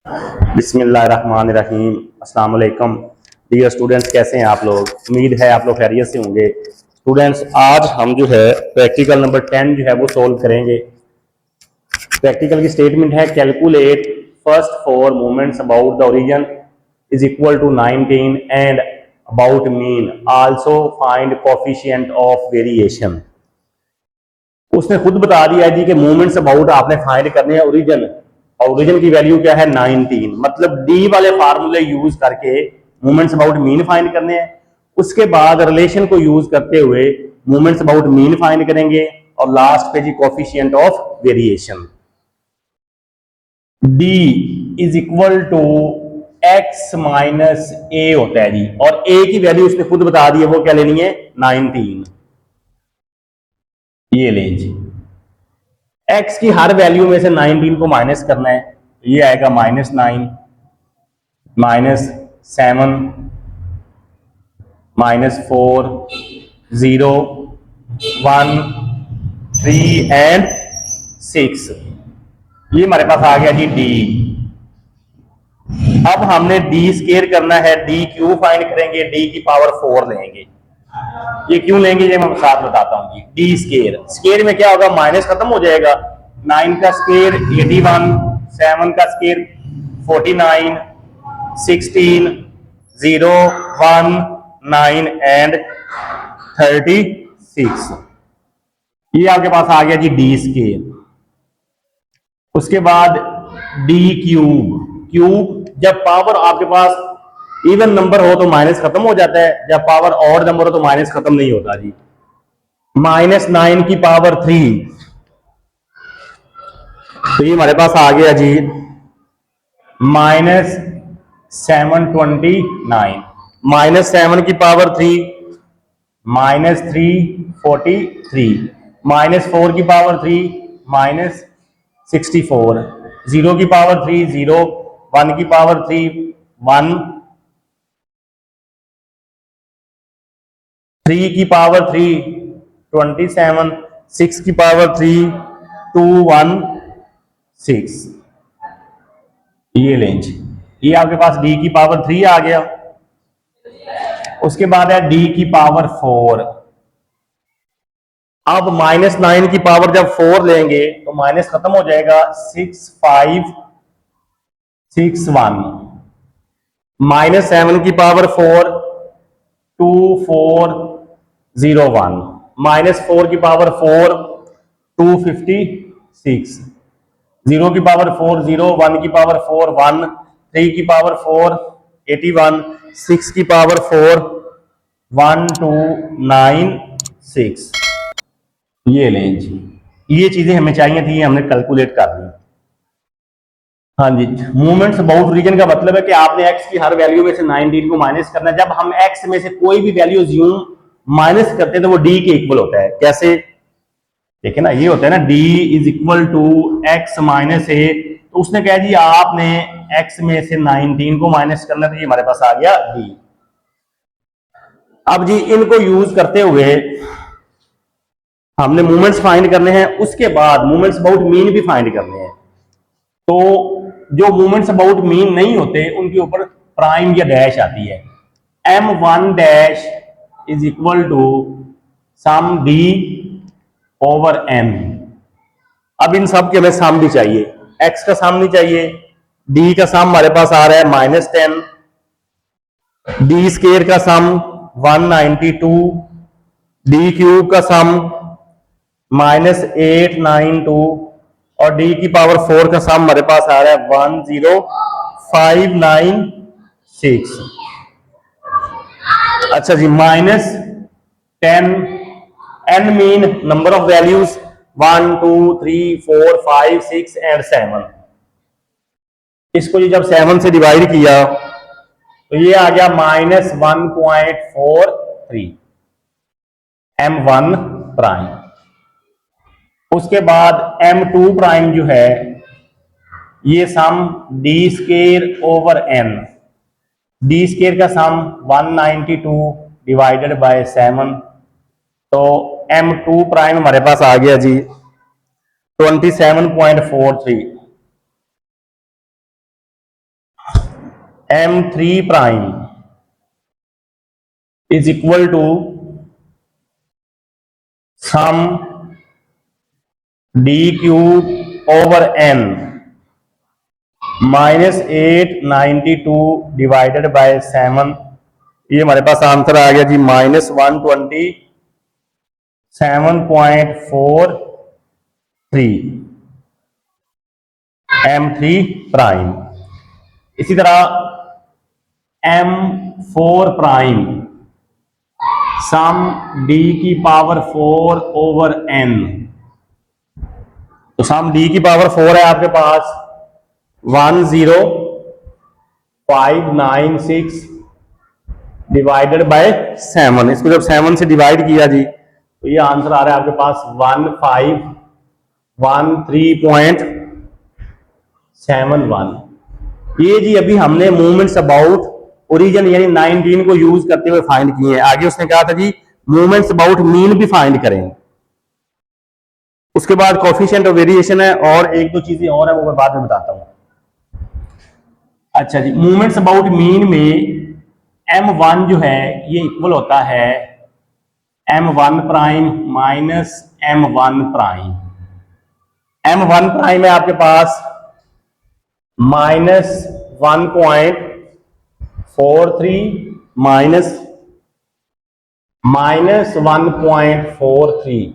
बिस्मिल्लाहिर्रहमानिर्रहीम। अस्सलाम वालेकुम डियर स्टूडेंट्स, कैसे हैं आप लोग। उम्मीद है आप लोग खैरियत से होंगे। स्टूडेंट्स, आज हम जो है प्रैक्टिकल नंबर 10 जो है वो सोल्व करेंगे। प्रैक्टिकल की स्टेटमेंट है, calculate first four moments about the origin is equal to 19 and about mean, also find coefficient of variation. उसने खुद बता दिया जी कि मोमेंट्स अबाउट आपने फाइंड करने हैं ओरिजिन, और ओरिजिन की वैल्यू क्या है 19। मतलब डी वाले फार्मूले यूज करके मोमेंट्स अबाउट मीन फाइंड करने हैं। उसके बाद रिलेशन को यूज करते हुए मोमेंट्स अबाउट मीन फाइंड करेंगे, और लास्ट पे जी coefficient of variation. D is equal to X minus A होता है जी, और ए की वैल्यू उसने खुद बता दी है, वो क्या लेनी है 19। ये लें जी, x की हर वैल्यू में से 19 को माइनस करना है, तो ये आएगा -9 -7 -4 0 1 3 एंड 6। ये हमारे पास आ गया जी डी। अब हमने डी स्केयर करना है, डी क्यू फाइंड करेंगे, डी की पावर 4 लेंगे। ये क्यों लेंगे ये मैं साथ बताता हूँ जी। डी स्केयर, स्केयर में क्या होगा, माइनस खत्म हो जाएगा। 9 का स्केयर 81, 7 का स्केयर 49, 16 0 1 9 एंड 36। ये आपके पास आ गया जी डी स्केयर। उसके बाद डी क्यूब। क्यूब जब पावर आपके पास इवन नंबर हो तो माइनस खत्म हो जाता है, जब पावर ऑड नंबर हो तो माइनस खत्म नहीं होता जी। -9 की पावर 3, तो ये हमारे पास आ गया जी -729। -7 की पावर 3 -343, -4 की पावर 3 -64, 0 की पावर 3 0, 1 की पावर 3 1, 3 की पावर 3 27, 6 की पावर 3 216। ये लेंज, ये आपके पास डी की पावर 3 आ गया। उसके बाद है डी की पावर 4। अब -9 की पावर जब 4 लेंगे तो माइनस खत्म हो जाएगा, 6561। -7 की पावर 4 2401, -4 की पावर 4 256, 0 की पावर 4 0, 1 की पावर 4 1, 3 की पावर 4 81, 6 की पावर 4 1296। ये लें जी, ये चीजें हमें चाहिए थी, हमने कैलकुलेट कर ली। हाँ जी, मूवमेंट्स अबाउट रीजन का मतलब है कि आपने x की हर वैल्यू में से 19 को माइनस करना है। जब हम x में से कोई भी वैल्यू ज्यूम माइनस करते हैं तो वो d के इक्वल होता है। कैसे, देखिए ना, ये होता है ना d is equal to x minus A. तो उसने कहा जी आपने x में से 19 को माइनस करना, तो ये हमारे पास आ गया d। अब जी इनको यूज करते हुए हमने मूवमेंट्स फाइंड करने हैं, उसके बाद मूवमेंट्स अबाउट मीन भी फाइंड करने हैं। तो जो मूवमेंट्स अबाउट मीन नहीं होते उनके ऊपर प्राइम या डैश आती है। m1 dash is equal to sum d over n। अब इन सब के हमें सम भी चाहिए, x का सम नहीं चाहिए। d का सम हमारे पास आ रहा है -10, d स्केयर का सम 192, d क्यूब का सम -892, और d की पावर 4 का सम हमारे पास आ रहा है 10596। अच्छा जी, -10, n mean number of values 1 2 3 4 5 6 and 7। इसको जब 7 से डिवाइड किया तो ये आ गया -1.43 m1 प्राइम। उसके बाद m2 प्राइम जो है ये सम d square over n, d square का सम 192 डिवाइडेड बाय 7। तो m2 प्राइम हमारे पास आ गया जी 27.43। M3 prime is equal to sum d cube over n -892 divided by 7। ये हमारे पास आंसर आ गया जी -127.43 M3 प्राइम। इसी तरह M4 प्राइम सम d की पावर 4 ओवर n। तो सम d की पावर 4 है आपके पास 10596 डिवाइडेड बाय 7। इसको जब 7 से डिवाइड किया जी तो ये आंसर आ रहा है आपके पास 1513.71। ये जी अभी हमने मूवमेंट्स अबाउट ओरिजिन यानी 19 को यूज करते हुए फाइंड किए हैं। आगे उसने कहा था जी मूवमेंट्स अबाउट मीन भी फाइंड करें। उसके बाद कोफिशिएंट ऑफ वेरिएशन है और एक दो चीजें और है वो मैं बाद में बताता हूं। अच्छा जी, मूवमेंट्स अबाउट मीन में m1 जो है ये इक्वल होता है m1 prime minus m1 prime. m1 prime है आपके पास -1.43 -1.43।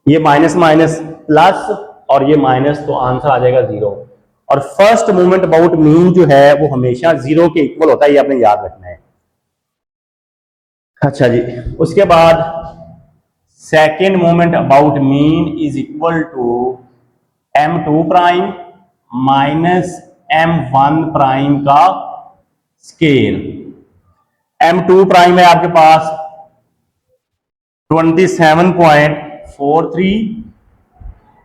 ये माइनस माइनस प्लस और ये माइनस, तो आंसर आ जाएगा 0। और फर्स्ट मूवमेंट अबाउट मीन जो है वो हमेशा 0 के इक्वल होता है, ये आपने याद रखना है। अच्छा जी, उसके बाद second movement about mean is equal to m2 prime minus m1 prime का स्केल। m2 प्राइम है आपके पास 27.43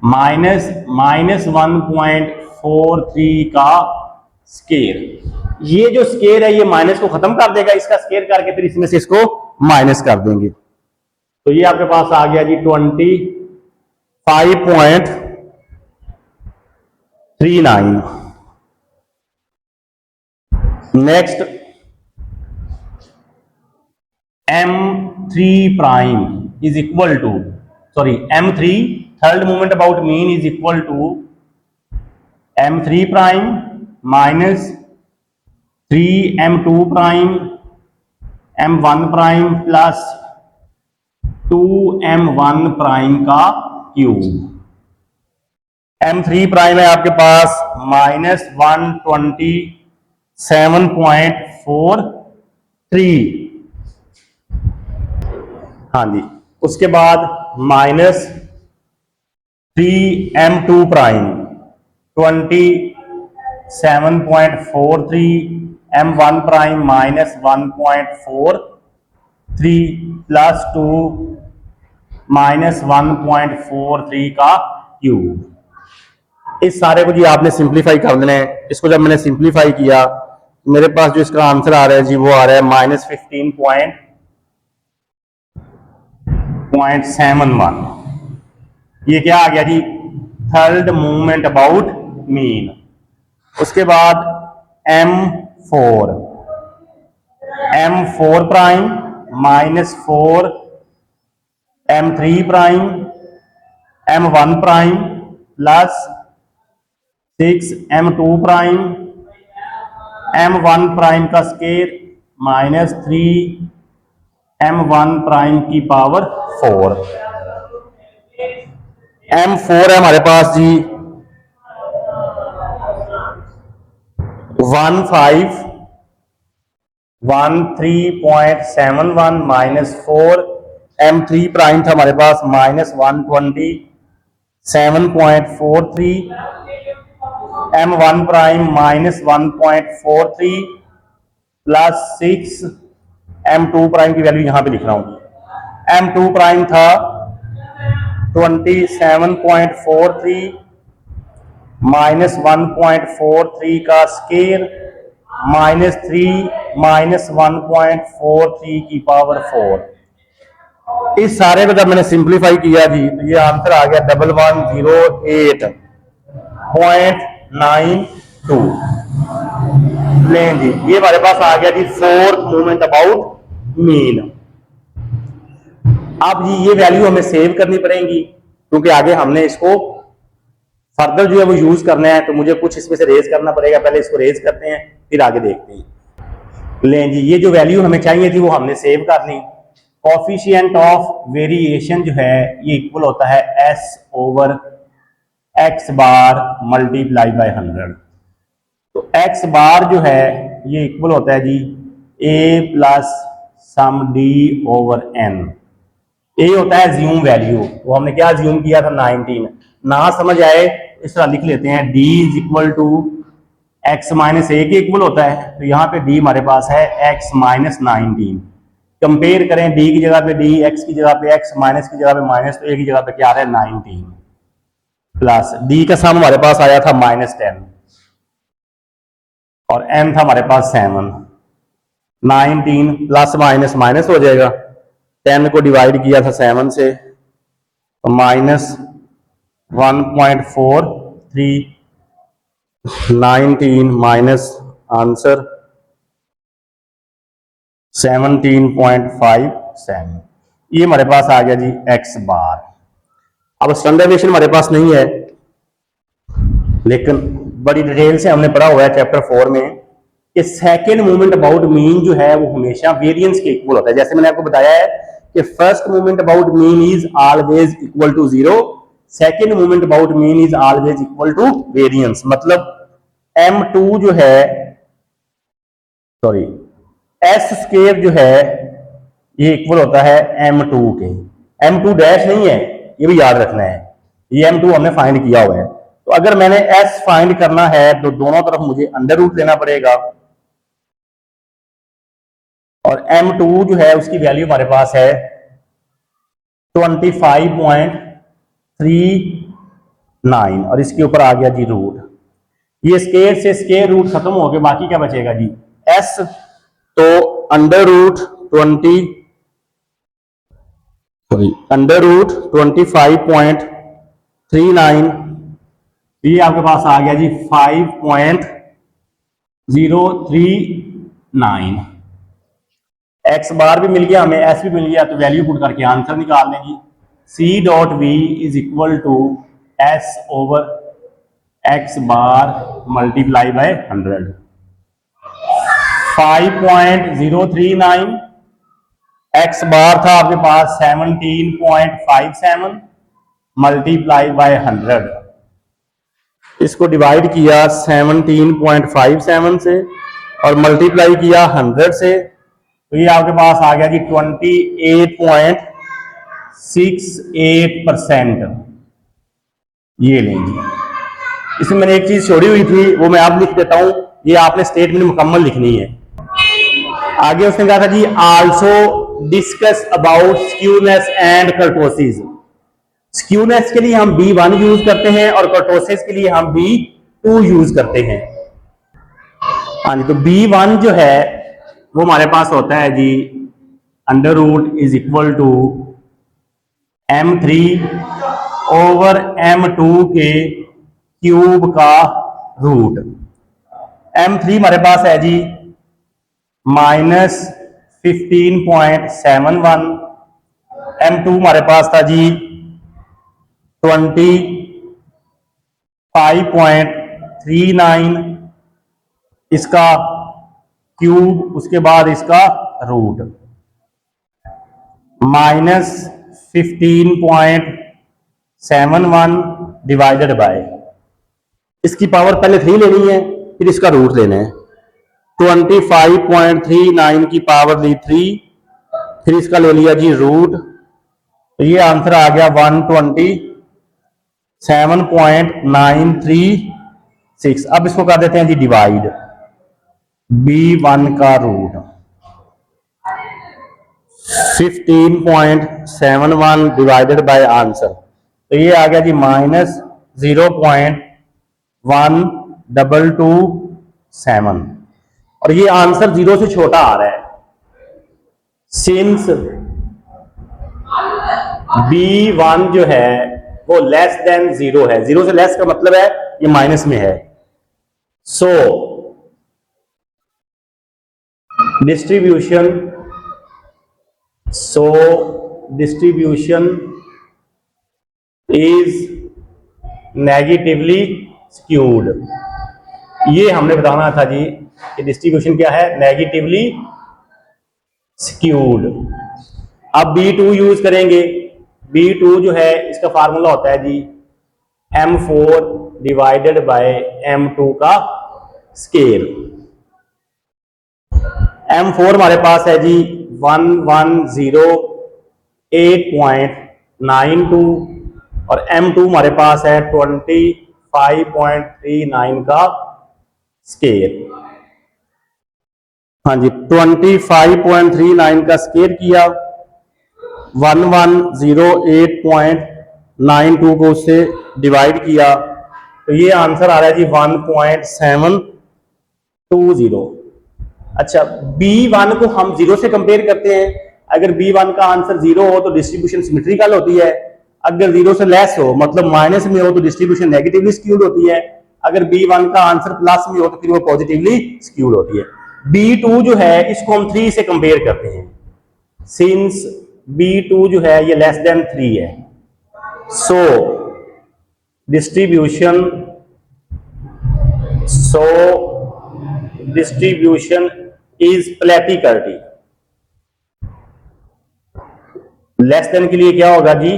माइनस -1.43 का स्केल। ये जो स्केल है ये माइनस को खत्म कर देगा, इसका स्केल करके फिर इसमें से इसको माइनस कर देंगे। तो ये आपके पास आ गया जी 25.39। Next m3 prime is equal to m3 third movement about mean is equal to m3 prime minus 3m2 prime m1 prime plus 2m1 prime का क्यूब। m3 प्राइम है आपके पास -127.43। हाँ जी, उसके बाद -3m2 prime 27.43 m1 prime -1.43 plus 2 -1.43 का cube. इस सारे को जी आपने सिंप्लीफाई कर देना है। इसको जब मैंने सिंप्लीफाई किया मेरे पास जो इसका आंसर आ रहा है जी वो आ रहा है -15.71। ये क्या आ गया जी, थर्ड मूवमेंट अबाउट मीन। उसके बाद m4 prime -4 m3 prime m1 prime plus 6 m2 prime m1 prime का स्केल -3 m1 प्राइम की पावर 4। m4 है हमारे पास जी 1513.71 -4 m3 प्राइम था हमारे पास -127.43 m1 prime -1.43 plus 6 m2 prime की वैल्यू यहां पे लिख रहा हूं। m2 प्राइम था 27.43 -1.43 का स्केल -3 -1.43 की पावर 4। इस सारे को जब मैंने सिंप्लीफाई किया जी तो ये आंसर आ गया 1108.92। लें जी, ये हमारे पास आ गया जी फोर्थ मूवमेंट अबाउट मीन। अब जी ये वैल्यू हमें सेव करनी पड़ेगी क्योंकि आगे हमने इसको फर्दर जो है वो यूज करना है, तो मुझे कुछ इसमें से रेज करना पड़ेगा। पहले इसको रेज करते हैं फिर आगे देखते हैं। लें जी, ये जो वैल्यू हमें चाहिए थी वो हमने सेव कर ली। कॉफिशिएंट ऑफ वेरिएशन जो है ये इक्वल होता है S over X bar multiply by 100। तो एक्स बार जो है ये इक्वल होता है जी ए प्लस सम डी ओवर एन। ए होता है ज्यूम वैल्यू, तो हमने क्या ज्यूम किया था 19। ना समझ आए इस तरह लिख लेते हैं, D is equal to X minus A के इक्वल होता है, तो यहाँ पे डी हमारे पास है एक्स माइनस 19। कंपेयर करें डी की जगह पे डी, एक्स की जगह पे एक्स, माइनस की जगह पे माइनस, तो ए की जगह पे क्या आ रहा है 19 प्लस डी का सम हमारे पास आया था -10 और एन था हमारे पास 7। 19 प्लस माइनस माइनस हो जाएगा, 10 को डिवाइड किया था 7 से तो -1.43, 19 माइनस आंसर 17.57। ये हमारे पास आ गया जी एक्स बार। अब स्टैंडर्डाइजेशन हमारे पास नहीं है, लेकिन बड़ी डिटेल से हमने पढ़ा हुआ है चैप्टर 4 में कि सेकेंड मूवमेंट अबाउट मीन जो है वो हमेशा वेरिएंस के इक्वल होता है। जैसे मैंने आपको बताया है कि first movement about mean is always equal to 0, second movement about mean is always equal to variance. मतलब m2 जो है, सॉरी एस स्क्वायर जो है ये इक्वल होता है m2 के। m2 डैश नहीं है, ये भी याद रखना है, ये m2 हमने फाइंड किया हुआ है। तो अगर मैंने s फाइंड करना है तो दोनों तरफ मुझे अंडर रूट लेना पड़ेगा और m2 जो है उसकी वैल्यू हमारे पास है 25.39 और इसके ऊपर आ गया जी रूट। ये स्केयर से स्केयर रूट खत्म हो गया, बाकी क्या बचेगा जी s, तो अंडर रूट 25.39, ये आपके पास आ गया जी 5.039। एक्स बार भी मिल गया हमें, एस भी मिल गया, तो वैल्यू पुट करके आंसर निकाल लेंगे। C dot V is equal to S over X bar multiply by 100। 5.039, X bar था आपके पास 17.57 मल्टीप्लाई बाय 100। इसको डिवाइड किया 17.57 से और मल्टीप्लाई किया 100 से, तो ये आपके पास आ गया जी 28.68%। ये लेंगे। इसमें मैंने एक चीज छोड़ी हुई थी वो मैं आप लिख देता हूं, ये आपने स्टेटमेंट मुकम्मल लिखनी है। आगे उसने कहा था जी also discuss about skewness and kurtosis. Skewness के लिए हम B1 यूज करते हैं और कर्टोसिस के लिए हम B2 यूज करते हैं। हाँ जी, तो B1 जो है वो हमारे पास होता है जी under root is equal to m3 over m2 के क्यूब का रूट। m3 हमारे पास है जी -15.71, m2 हमारे पास था जी 25.39, इसका क्यूब, उसके बाद इसका रूट, -15.71 डिवाइडेड बाय, इसकी पावर पहले 3 लेनी है फिर इसका रूट लेना है। 25.39 की पावर ली 3, फिर इसका ले लिया जी रूट, तो ये आंसर आ गया 127.936। अब इसको कर देते हैं जी डिवाइड, B1 का रूट 15.71 डिवाइडेड बाय आंसर, तो ये आ गया जी -0.1227 और ये आंसर 0 से छोटा आ रहा है। सिंस B1 जो है वो लेस देन 0 है, 0 से लेस का मतलब है ये माइनस में है, so distribution, so distribution is negatively skewed. ये हमने बताना था जी कि डिस्ट्रीब्यूशन क्या है, नेगेटिवली स्क्यूड। अब B2 यूज करेंगे। B2 जो है इसका फार्मूला होता है जी M4 डिवाइडेड बाय M2 का स्केल। M4 हमारे पास है जी 1108.92 और M2 हमारे पास है 25.39 का स्केल। हाँ जी, 25.39 का स्केल किया, 1108.92 को उससे डिवाइड किया, तो ये आंसर आ रहा है जी 1.720। अच्छा, B1 को हम 0 से कंपेयर करते हैं। अगर B1 का आंसर 0 हो तो डिस्ट्रीब्यूशन सिमेट्रिकल होती है, अगर 0 से लेस हो मतलब माइनस में हो तो डिस्ट्रीब्यूशन नेगेटिवली स्क्यूड होती है, अगर B1 का आंसर प्लस में हो तो फिर वो पॉजिटिवली स्क्यूड होती है। B2 जो है इसको हम 3 से कंपेयर करते हैं, सिंस B2 जो है ये लेस देन 3 है, so distribution is platykurtic. Less than के लिए क्या होगा जी,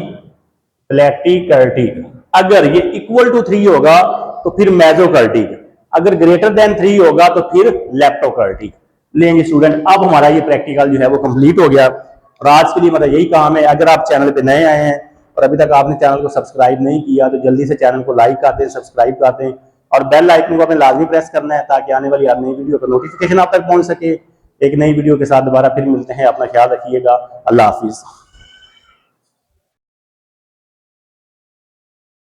प्लेटिकर्टिक। अगर ये इक्वल टू 3 होगा तो फिर मेसोकर्टिक, अगर ग्रेटर देन 3 होगा तो फिर लेप्टोकर्टिक। लेंगे स्टूडेंट, अब हमारा ये प्रैक्टिकल जो है वो कंप्लीट हो गया और आज के लिए हमारा यही काम है। अगर आप चैनल पे नए आए हैं और अभी तक आपने चैनल को सब्सक्राइब नहीं किया तो जल्दी से चैनल को लाइक कर दें, सब्सक्राइब कर दें और बेल आइकन को आपने लाजमी प्रेस करना है ताकि आने वाली हर नई वीडियो का नोटिफिकेशन आप तक पहुंच सके। एक नई वीडियो के साथ दोबारा फिर मिलते हैं, अपना ख्याल रखिएगा, अल्लाह हाफिज।